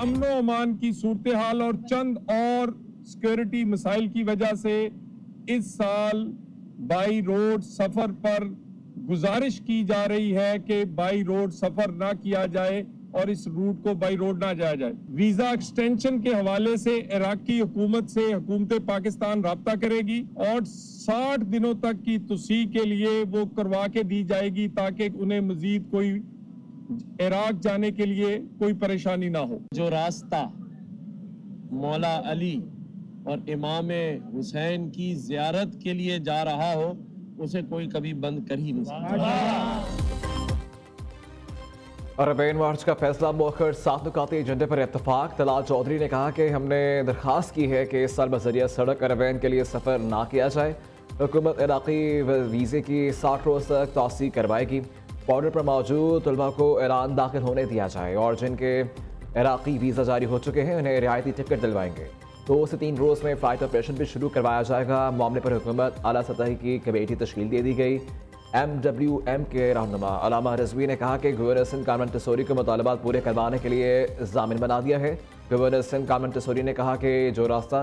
अमनो अमान की सूरत हाल और चंद और सिक्योरिटी मसाइल की वजह से इस साल बाई रोड सफर पर गुजारिश की जा रही है कि बाई रोड सफर ना किया जाए और इस रूट को बाई रोड ना जाया जाए। वीजा एक्सटेंशन के हवाले से इराकी हुकूमत से हुकूमत पाकिस्तान राब्ता करेगी और 60 दिनों तक की तोसी के लिए वो करवा के दी जाएगी ताकि उन्हें मजीद कोई इराक जाने के लिए कोई परेशानी ना हो। जो रास्ता मौला अली और इमाम हुसैन की जियारत के लिए जा रहा हो उसे कोई कभी बंद कर ही नहीं सकता। अरबैन मार्च का फैसला मौखर 7 नुकाती एजेंडे पर इत्तफाक। तलाल चौधरी ने कहा कि हमने दरख्वास्त की है कि इस साल बजरिया सड़क अरबैन के लिए सफ़र ना किया जाए। हुकूमत इराक़ी वीज़े की 60 रोज़ तक तोसी करवाएगी। बॉर्डर पर मौजूद तलबा को ईरान दाखिल होने दिया जाए और जिनके इराक़ी वीज़ा जारी हो चुके हैं उन्हें रियायती टिकट दिलवाएंगे। 2 से 3 रोज़ में फ़्लाइट ऑपरेशन भी शुरू करवाया जाएगा। मामले पर हुकूमत आला सतह की कमेटी तश्कील दे दी गई। MWM के रहनुमा अलामा रिजवी ने कहा कि गवर्नर सिंध कामरान तसूरी को मुतालबात पूरे करवाने के लिए जामिन बना दिया है। गवर्नर सिंध कामरान तसूरी ने कहा कि जो रास्ता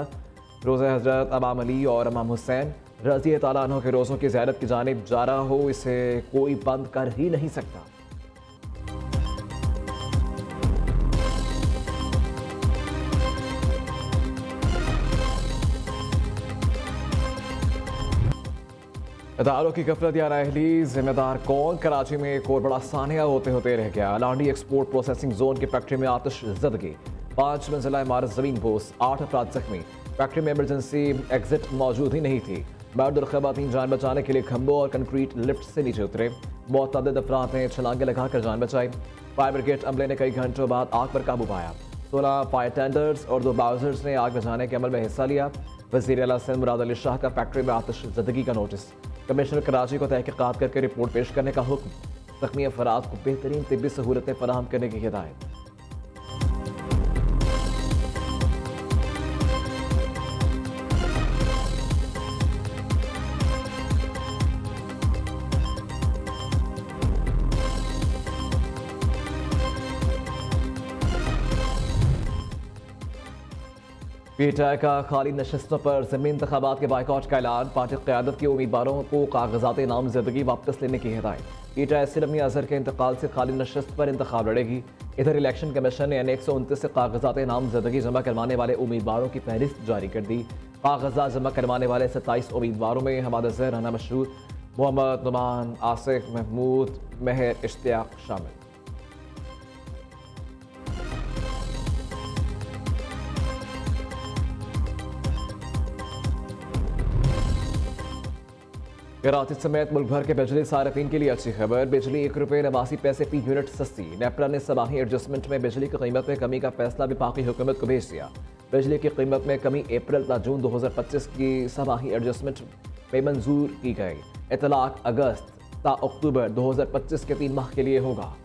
रोज़ा हज़रत इमाम अली और इमाम हुसैन रज़ी अल्लाह अन्हु के रोज़ों की ज़ियारत की जानिब जा रहा हो इसे कोई बंद कर ही नहीं सकता। इदारों की गफलत या नाअहली जिम्मेदार कौन? कराची में एक और बड़ा सानिया होते होते रह गया। लांडी एक्सपोर्ट प्रोसेसिंग जोन की फैक्ट्री में आतिश ज़दगी, 5 मंजिला इमारत ज़मीन बोस, 8 अफराद जख्मी। फैक्ट्री में इमरजेंसी एग्जिट मौजूद ही नहीं थी। मर्द और ख़वातीन जान बचाने के लिए खंभों और कंक्रीट लिफ्ट से नीचे उतरे। मुतअद्दिद अफराद ने छलांगे लगाकर जान बचाई। फायर ब्रिगेड अमले ने कई घंटों बाद आग पर काबू पाया। 16 फायर टेंडर्स और 2 बाउजर्स ने आग बुझाने के अमल में हिस्सा लिया। वज़ीर आला सिंध मुराद अली शाह का फैक्ट्री में आतिश ज़दगी का नोटिस। कमिश्नर कराची को तहकीकात करके रिपोर्ट पेश करने का हुक्म। ज़ख्मी अफराद को बेहतरीन तिब्बी सहूलतें फराहम करने की हिदायत। पीटीआई का खाली नशस्तों पर ज़मीनी इंतखाबात के बाइकआउट का ऐलान। पार्टी क़यादत के उम्मीदवारों को कागजात नामजदगी वापस लेने की हिदायत। पीटीआई सिलमी अजहर के इंतकाल से खाली नशस्त पर इंतखाब लड़ेगी। इधर इलेक्शन कमीशन ने 129 से कागजात नामजदगी जमा करवाने वाले उम्मीदवारों की फहरिस्त जारी कर दी। कागजात जमा करवाने वाले 27 उम्मीदवारों में हमाद अजहर, राना मशहूर, मोहम्मद नुमान, आसिफ महमूद, मेहर इश्तियाक शामिल। कराची समेत मुल्क भर के बिजली सार्फिन के लिए अच्छी खबर। बिजली 1 रुपये 89 पैसे फी यूनिट सस्ती। नेपरा ने सबाही एडजस्टमेंट में बिजली की कीमत में कमी का फैसला वफाकी हुकूमत को भेज दिया। बिजली की कीमत में कमी अप्रैल ता जून 2025 की सबाही एडजस्टमेंट में मंजूर की गई। इतलाक अगस्त ता अक्टूबर 2025 के 3 माह के लिए होगा।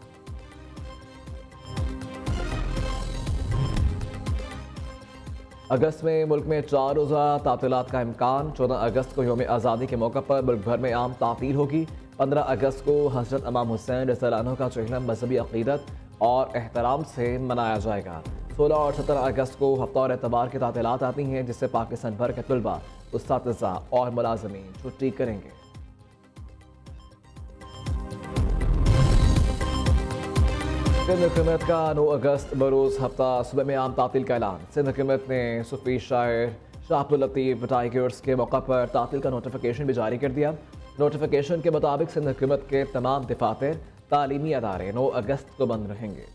अगस्त में मुल्क में 4 रोज़ा तातीलात का इम्कान। 14 अगस्त को यौम आज़ादी के मौके पर मुल्क भर में आम तातील होगी। 15 अगस्त को हज़रत इमाम हुसैन रज़ी अल्लाह अन्हु का चौहला मजहबी अक़ीदत और एहतराम से मनाया जाएगा। 16 और 17 अगस्त को हफ्ता और एतबार की तातीलात आती हैं जिससे पाकिस्तान भर के तलबा, उस्तातिज़ा और मुलाज़िमीन छुट्टी करेंगे। सिंध हुकूमत का 9 अगस्त बरोज़ हफ्ता सुबह में आम तातील का ऐलान। सिंध हुकूमत ने सूफी शायर शाह अब्दुल लतीफ़ बटाई के उर्स के मौका पर तातील का नोटिफिकेशन भी जारी कर दिया। नोटिफिकेशन के मुताबिक सिंध हुकूमत के तमाम दफातर, तालीमी अदारे 9 अगस्त को बंद रहेंगे।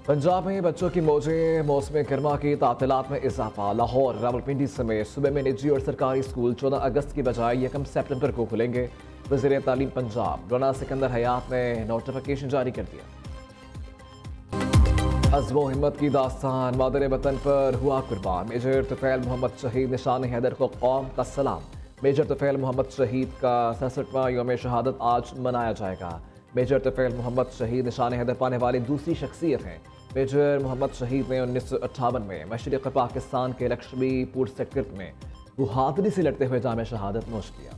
पंजाब में बच्चों की मौजें, मौसम गर्मा की तातीलात में इजाफा। लाहौर, रावलपिंडी समेत सूबे में निजी और सरकारी स्कूल 14 अगस्त की बजाय 1 सितंबर को खुलेंगे। वज़ीर तालीम पंजाब राना सिकंदर हयात ने नोटिफिकेशन जारी कर दिया। अज़्म व हिम्मत की दास्तान, मादर वतन पर हुआ कुर्बान। मेजर तुफैल मोहम्मद शहीद निशान हैदर को कौम का सलाम। मेजर तुफैल मोहम्मद शहीद का 67वां यौम शहादत आज मनाया जाएगा। मेजर तुफैल मोहम्मद शहीद निशान हैदर पाने वाली दूसरी शख्सियत हैं। मेजर मोहम्मद शहीद ने 1958 में मशरिक़ पाकिस्तान के लक्ष्मीपुर सेक्टर में बहादुरी से लड़ते हुए जाम शहादत नोश किया।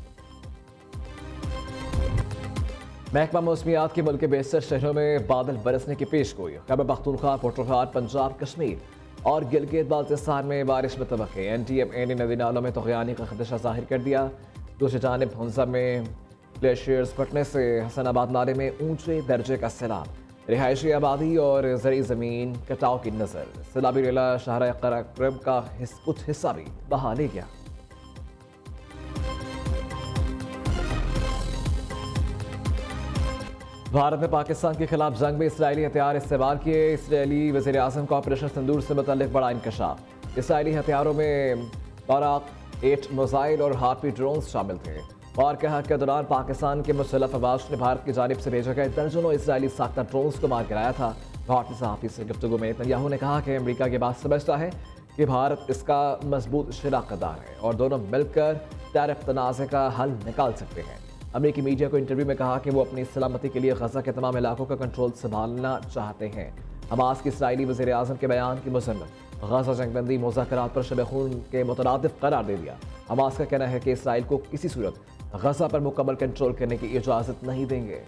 महकमा मौसमियात के मुल्क के बेशतर शहरों में बादल बरसने की पेशगोई। खैबर पख्तूनख्वा, पोठोहार, पंजाब, कश्मीर और गिलगित बाल्तिस्तान में बारिश मुतवक्की। NTMA ने नदी नालों में तग़यानी का खदशा जाहिर कर दिया। दूसरी जानिब हुंजा में ग्लेशियर्स फटने से हसनाबाद नाले में ऊंचे दर्जे का सैलाब। रिहायशी आबादी और ज़री ज़मीन कटाव की नज़र। सैलाबी रेला शाहरा कराक्रम का कुछ हिस्सा भी बहा ले गया। भारत ने पाकिस्तान के खिलाफ जंग में इसराइली हथियार इस्तेमाल किए। इसराइली वज़ीर आज़म का ऑपरेशन सिंदूर से मुतल्लिक बड़ा इंकशाफ। इसराइली हथियारों में बाराक 8 मिसाइल और हार्पी ड्रोन शामिल थे। और कहा के दौरान पाकिस्तान के मुसल्लफ़ अफवाज ने भारत की जानिब से भेजे गए दर्जनों इसराइली साख्ता ड्रोन्स को मार गिराया था। भारतीय सहाफ़ी से गुफ्तगू में नेतन्याहू ने कहा कि अमरीका की बात समझता है कि भारत इसका मजबूत शराकतदार है और दोनों मिलकर टैरिफ तनाज़े का हल निकाल सकते हैं। अमेरिकी मीडिया को इंटरव्यू में कहा कि वो अपनी सलामती के लिए गजा के तमाम इलाकों का कंट्रोल संभालना चाहते हैं। हमास के इसराइली वज़ीर आज़म के बयान की मज़म्मत। गजा जंगबंदी मुज़ाकरात पर शब खून के मुतरादिफ करार दे दिया। हमास का कहना है कि इसराइल को किसी सूरत गजा पर मुकम्मल कंट्रोल करने की इजाज़त नहीं देंगे।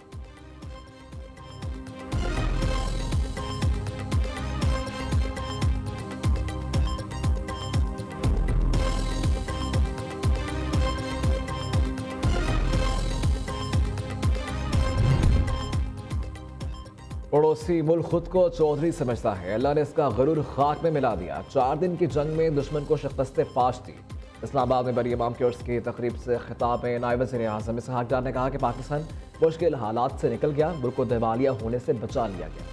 पड़ोसी मुल्क खुद को चौधरी समझता है। अल्लाह ने इसका गरूर खाक में मिला दिया। 4 दिन की जंग में दुश्मन को शिकस्त फाश दी। इस्लामाबाद में बरी इमाम के उर्स की तकरीब से खिताब में नायब वज़ीर आज़म इसहाक डार ने कहा कि पाकिस्तान मुश्किल हालात से निकल गया, मुल्क को दिवालिया होने से बचा लिया गया।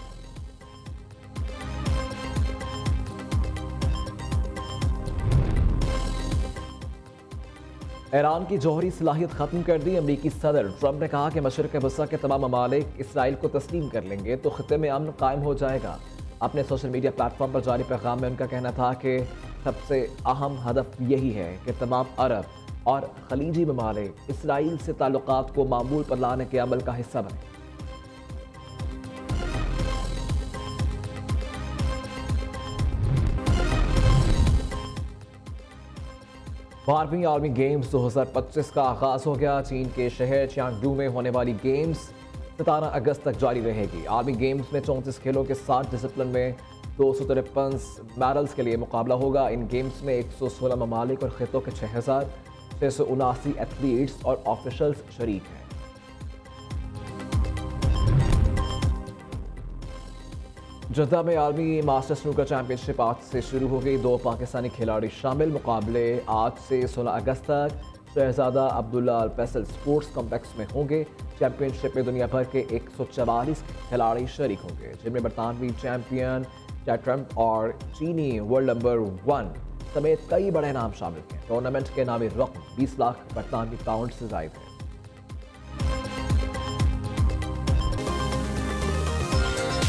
ईरान की जौहरी सलाहियत खत्म कर दी। अमरीकी सदर ट्रंप ने कहा कि मशरिक़ वस्ता के तमाम ममालिक इसराइल को तस्लीम कर लेंगे तो खित्ते में अमन कायम हो जाएगा। अपने सोशल मीडिया प्लेटफॉर्म पर जारी पैगाम में उनका कहना था कि सबसे अहम हदफ यही है कि तमाम अरब और खलीजी ममालिक इसराइल से ताल्लुकात को मामूल पर लाने के अमल का हिस्सा बने। 12वीं आर्मी गेम्स 2025 का आगाज हो गया। चीन के शहर चियांगडू में होने वाली गेम्स 17 अगस्त तक जारी रहेगी। आर्मी गेम्स में 34 खेलों के 60 डिसिप्लिन में 253 मेडल्स के लिए मुकाबला होगा। इन गेम्स में 116 ममालिक और खितों के 6,679 एथलीट्स और ऑफिशल्स शरीक हैं। जद्दा में आर्मी मास्टर स्नूकर चैंपियनशिप आज से शुरू हो गई। 2 पाकिस्तानी खिलाड़ी शामिल। मुकाबले आज से 16 अगस्त तक शहजादा अब्दुल्ला अल फैसल स्पोर्ट्स कॉम्प्लेक्स में होंगे। चैंपियनशिप में दुनिया भर के 144 खिलाड़ी शरीक होंगे, जिनमें बरतानवी चैंपियन ट्रम्प और चीनी वर्ल्ड नंबर 1 समेत कई बड़े नाम शामिल हैं। टूर्नामेंट के नामी रकम 20 लाख बरतानवी पाउंड से ज़ायद है।